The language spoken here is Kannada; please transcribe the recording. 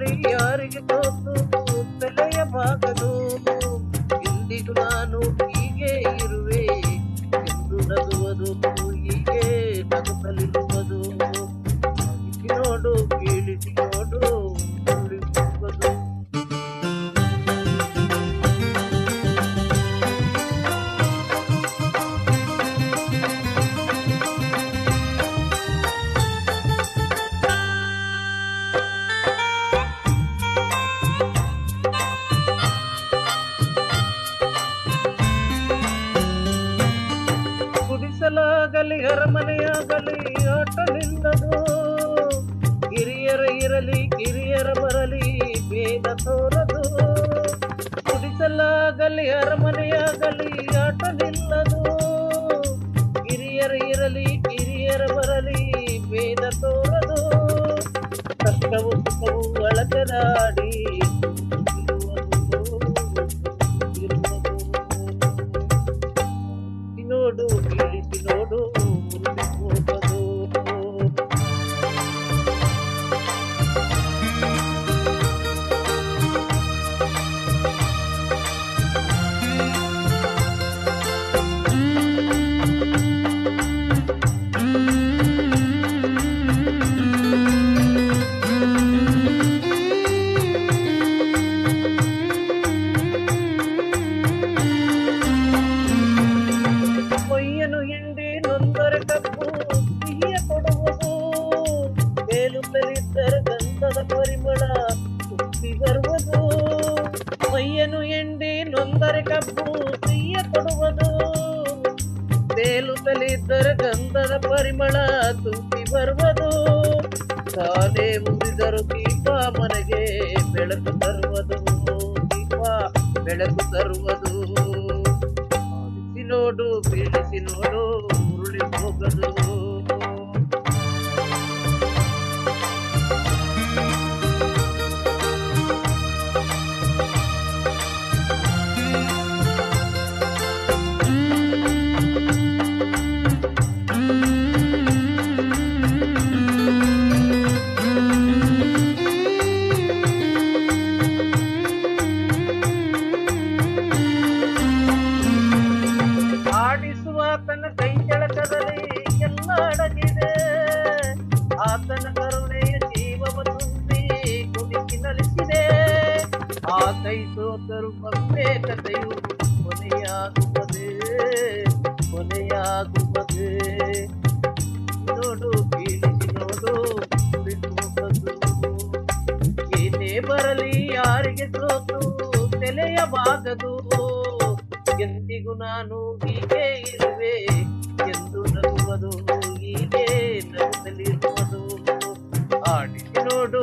ಬರಲಿ ಯಾರಿಗೆ ಸೋತು ತಲೆಯಬಾಗದು. ಇಂದಿಗೂ ನಾನು ಹೀಗೆ ಇರುವೆ ಎಂದು ನಗುವುದು, ಹೀಗೆ ನಗುತ್ತಲಿರುವುದು. ನೋಡು ಕೇಳಿಸಿ ನೋಡು ಉಳಿಸುವುದು. ಗುಡಿಸಲಾಗಲಿ ಅರಮನೆಯಾಗಲಿ ಆಟ ನಿಲ್ಲದು. ಹಿರಿಯರ ಇರಲಿ ಕಿರಿಯರ ಬರಲಿ ಭೇದ ತೋರದು. ಗುಡಿಸಲಾಗಲಿ ಅರಮನೆಯಾಗಲಿ ಆಟ ನಿಲ್ಲದು. ಹಿರಿಯರ ಇರಲಿ ಕಿರಿಯರ ಬರಲಿ ಭೇದ ತೋರದು. ಕಷ್ಟವು ಸುಖವು ಅಳತೆದಾಡಿ ನೋಡು ಬೀಳಿಸಿ ನೋಡು ಮುಂದೆ ಹೋಗದು. ಕೊಯ್ಯನು ಹಿಂಡಿ ನೊಂದರೆ ಕಬ್ಬು ಸಿಹಿಯ ಕೊಡುವುದು. ತೇಲುತ್ತಲಿದ್ದರೆ ಗಂಧದ ಪರಿಮಳ ಸುತ್ತಿ ಬರುವುದು. ಕೊಯ್ಯನು ಹಿಂಡಿ ನೊಂದರೆ ಕಬ್ಬು ಸಿಹಿಯ ಕೊಡುವುದು. ತೇಲುತ್ತಲಿದ್ದರೆ ಗಂಧದ ಪರಿಮಳ ತುಂಬಿ ಬರುವುದು. ತಾನೇ ಮುರಿದರು ದೀಪ ಮನೆಗೆ ಬೆಳಕು ತರುವುದು. ದೀಪ ಬೆಳಕು ತರುವುದು. ನೋಡು ಬೀಳಿಸಿ ನೋಡು ಉರುಳಿ ಹೋಗದು. ಆತನ ಕೈ ಕೆಳಕದಲ್ಲಿ ಎಲ್ಲ ಅಡಗಿದೆ. ಆತನ ಕರುಣೆಯ ಜೀವವ ತುಂಬಿ ಕುಣಿಸಿ ನಲಿಸಿದೆ. ಆ ಕೈ ಸೋತರು ಪ್ರತ್ಯೇಕತೆಯು ಕೊನೆಯಾಗುತ್ತದೆ, ಕೊನೆಯಾಗುತ್ತದೆ. ನೋಡು ಬೀಳಿಸಿ ನೋಡು ಉಳಿಸುವುದು. ಏನೇ ಬರಲಿ ಯಾರಿಗೆ ಸೋತು ತಲೆಯಬಾಗದು. ಎಂದಿಗೂ ನಾನು ಹೀಗೆ ಇರುವೆ ಎಂದು ನಗುವುದು, ಹೀಗೆ ನಗುತ್ತಲಿರುವುದು. ಆಡಿಸಿ ನೋಡು